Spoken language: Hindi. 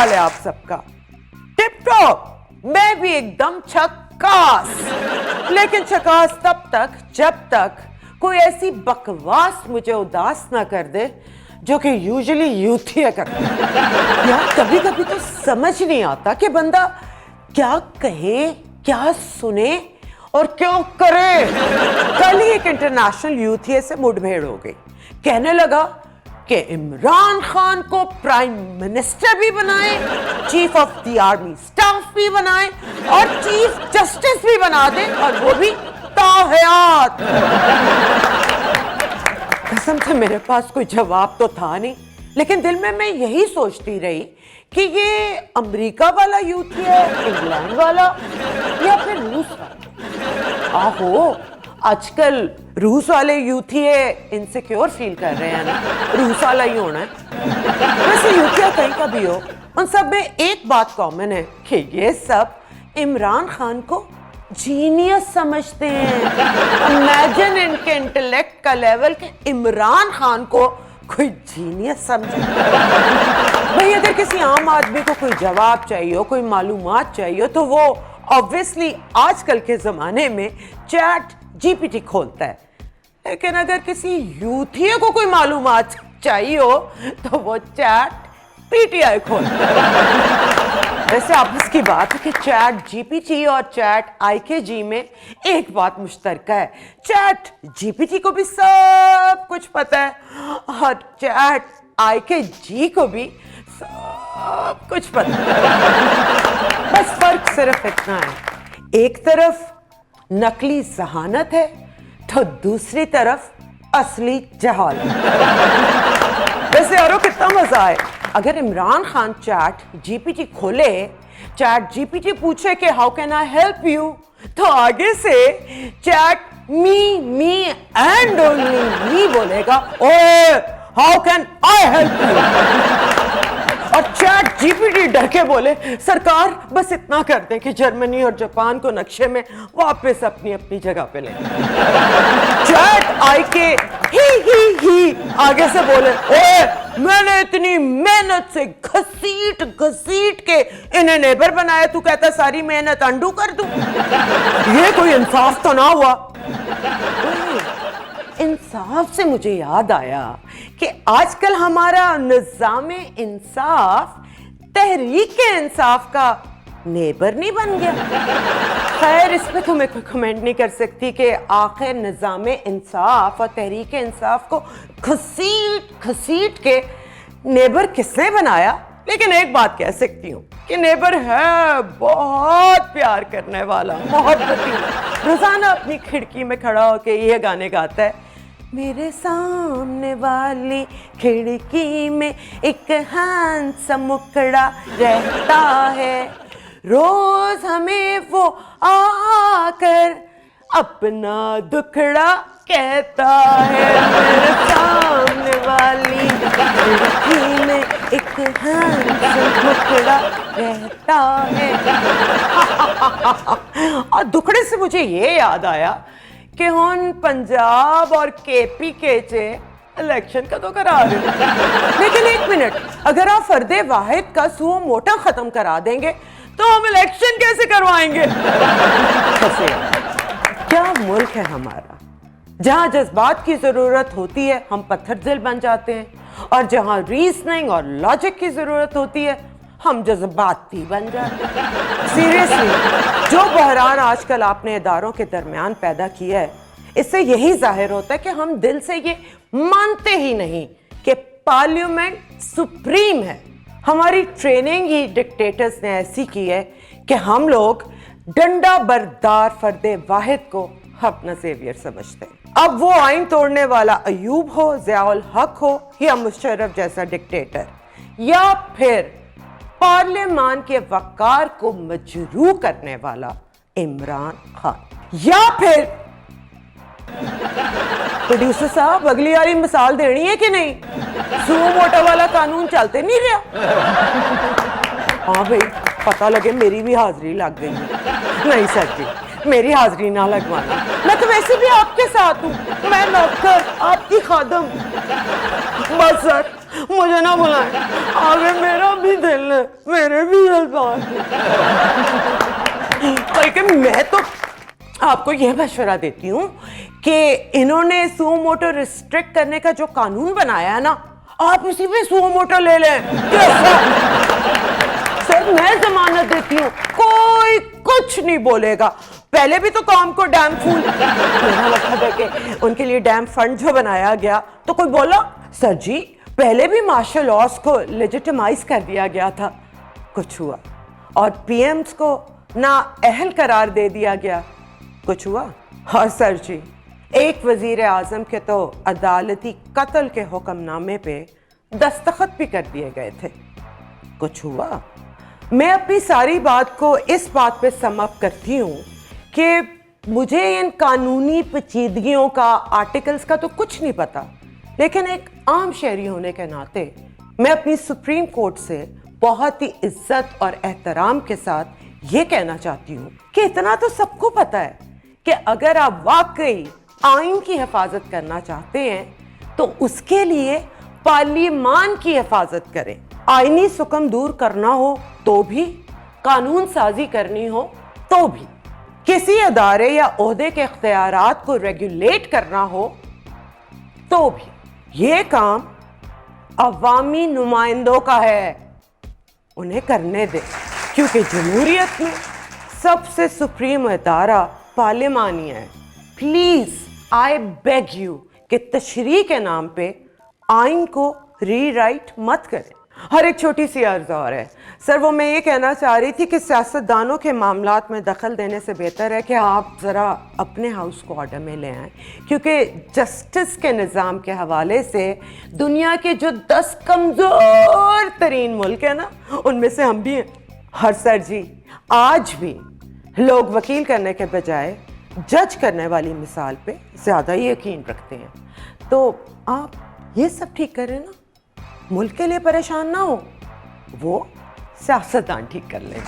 हाल है आप सबका? Tip top. मैं भी एकदम झकास। लेकिन झकास तब तक जब तक कोई ऐसी बकवास मुझे उदास ना कर दे जो कि यूजुअली यूथ ही करते हैं। यार कभी कभी तो समझ नहीं आता कि बंदा क्या कहे, क्या सुने और क्यों करे। कल ही एक इंटरनेशनल यूथ से मुठभेड़ हो गई। कहने लगा कि इमरान खान को प्राइम मिनिस्टर भी बनाए, chief of the army staff भी बनाए और चीफ जस्टिस भी बना दे, और वो भी ताहयात। कसम से मेरे पास कोई जवाब तो था नहीं, लेकिन दिल में मैं यही सोचती रही कि ये अमेरिका वाला यूथ है, इंग्लैंड वाला, या फिर रूस वाला। आहो, आजकल रूस वाले यूथ ही इनसिक्योर फील कर रहे हैं ना, रूस वाला ही होना है। वैसे यूथिया कहीं का भी हो, उन सब में एक बात कॉमन है कि ये सब इमरान खान को जीनियस समझते हैं। इमेजिन इनके इंटेलेक्ट का लेवल कि इमरान खान को कोई जीनियस समझे। भाई अगर किसी आम आदमी को कोई जवाब चाहिए, कोई मालूमात चाहिए, तो वो ऑब्वियसली आजकल के जमाने में चैट जीपीटी खोलता है। लेकिन अगर किसी यूथिया को कोई मालूमात चाहिए हो तो वो चैट पीटीआई खोलता है। वैसे आपस की बात है कि चैट जीपीटी और चैट आईकेजी में एक बात मुश्तरका है, चैट जीपीटी को भी सब कुछ पता है और चैट आईकेजी को भी सब कुछ पता है। बस फर्क सिर्फ इतना है, एक तरफ नकली जहानत है तो दूसरी तरफ असली जहालत। वैसे यारो कितना मजा आए अगर इमरान खान चैट जीपीटी खोले, चैट जीपीटी पूछे कि how can I help you, तो आगे से chat me and only me बोलेगा, ओए how can I help you. और चैट जीपीटी डर के बोले, सरकार बस इतना कर दें कि जर्मनी और जापान को नक्शे में वापस अपनी अपनी जगह पे लें। चैट आई के ही आगे से बोले, ओए मैंने इतनी मेहनत से घसीट के इन्हें नेबर बनाया, तू कहता सारी मेहनत अंडू कर दूं? ये कोई इंसाफ तो ना हुआ। इंसाफ से मुझे याद आया कि आजकल हमारा निज़ामे इंसाफ तहरीके इंसाफ का नेबर नहीं बन गया। खैर इस पे तो मैं कोई कमेंट नहीं कर सकती कि आखिर निज़ामे इंसाफ और तहरीके इंसाफ को घसीट के नेबर किसने बनाया। लेकिन एक बात कह सकती हूँ कि नेबर है बहुत प्यार करने वाला, मोहब्बती। रोजाना अपनी खिड़की में खड़ा होकर ये गाने गाता है, मेरे सामने वाली खिड़की में एक हैंडसम मुखड़ा रहता है, रोज हमें वो आकर अपना दुखड़ा कहता है। मेरे सामने वाली खिड़की में एक हैंडसम मुखड़ा रहता है। और दुखड़े से मुझे ये याद आया कि हुन पंजाब और केपी के चे इलेक्शन का तो करा रहे। लेकिन एक मिनट, अगर आप फर्दे वाहिद का सुओ मोटा खत्म करा देंगे तो हम इलेक्शन कैसे करवाएंगे? कैसे? क्या मुल्क है हमारा, जहां जज्बात की जरूरत होती है हम पत्थर दिल बन जाते हैं, और जहां रीजनिंग और लॉजिक की जरूरत होती है हम जज्बाती बन जाते हैं। सीरियसली जो बहरान आजकल आपने इदारों के दरमियान पैदा किया है, इससे यही जाहिर होता है कि हम दिल से ये मानते ही नहीं कि पार्लियामेंट सुप्रीम है। हमारी ट्रेनिंग ही डिक्टेटर्स ने ऐसी की है कि हम लोग डंडा बरदार फर्दे वाहिद को अपना सेवियर समझते हैं। अब वो आइन तोड़ने वाला अयूब हो, ज़ियाउल हक हो, या मुशर्रफ जैसा डिक्टेटर, या फिर पार्लियामान के वकार को मजरूह करने वाला इमरान खान, या फिर प्रोड्यूसर साहब अगली वाली मिसाल देनी है कि नहीं? सुओ मोटा वाला कानून चलते नहीं रहा। हाँ भाई, पता लगे मेरी भी हाजिरी लग गई है। नहीं सर जी, मेरी हाजिरी ना लगवाना, मैं तो वैसे भी आपके साथ हूँ, मैं नौकर आपकी खादम। बस सर मुझे ना बुलाएं, आगे मेरा भी दिल है, मेरे भी जज्बात हैं। बल्कि मैं तो आपको यह मशवरा देती हूँ कि इन्होंने सुओ मोटो रिस्ट्रिक्ट करने का जो कानून बनाया है ना, आप इसी पे सुओ मोटो ले लें। सर मैं जमानत देती हूँ, कोई कुछ नहीं बोलेगा। पहले भी तो काम को डैम फूल, मेरा मतलब है कि उनके लिए डैम फंड जो बनाया गया तो कोई बोला सर जी पहले भी मार्शल लॉस को लेजिटिमाइज कर दिया गया था, कुछ हुआ। और पीएम्स को ना अहल करार दे दिया गया, कुछ हुआ। और सर जी एक वजीर आजम के तो अदालती कत्ल के हुक्मनामे पे दस्तखत भी कर दिए गए थे, कुछ हुआ। मैं अपनी सारी बात को इस बात पे समअप करती हूँ कि मुझे इन कानूनी पेचीदगियों का, आर्टिकल्स का तो कुछ नहीं पता, लेकिन एक आम शहरी होने के नाते मैं अपनी सुप्रीम कोर्ट से बहुत ही इज्जत और एहतराम के साथ ये कहना चाहती हूँ कि इतना तो सबको पता है कि अगर आप वाकई आइन की हिफाजत करना चाहते हैं तो उसके लिए पार्लियामान की हिफाजत करें। आईनी सुकम दूर करना हो तो भी, कानून साजी करनी हो तो भी, किसी अदारे या ओहदे के इख्तियारात को रेगुलेट करना हो तो भी, ये काम अवामी नुमाइंदों का है, उन्हें करने दे। क्योंकि जमहूरियत में सबसे सुप्रीम अदारा पार्लियामानी है। प्लीज आई बेग यू कि तशरीह के नाम पे आइन को रीराइट मत करें। हर एक छोटी सी अर्ज और है सर, वो मैं ये कहना चाह रही थी कि सियासतदानों के मामलात में दखल देने से बेहतर है कि आप ज़रा अपने हाउस को ऑर्डर में ले आएँ, क्योंकि जस्टिस के निज़ाम के हवाले से दुनिया के जो 10 कमज़ोर तरीन मुल्क हैं ना, उनमें से हम भी हैं। हर सर जी आज भी लोग वकील करने के बजाय जज करने वाली मिसाल पे ज़्यादा यकीन रखते हैं। तो आप ये सब ठीक करें ना, मुल्क के लिए परेशान ना हो, वो सियासतदान ठीक कर लें।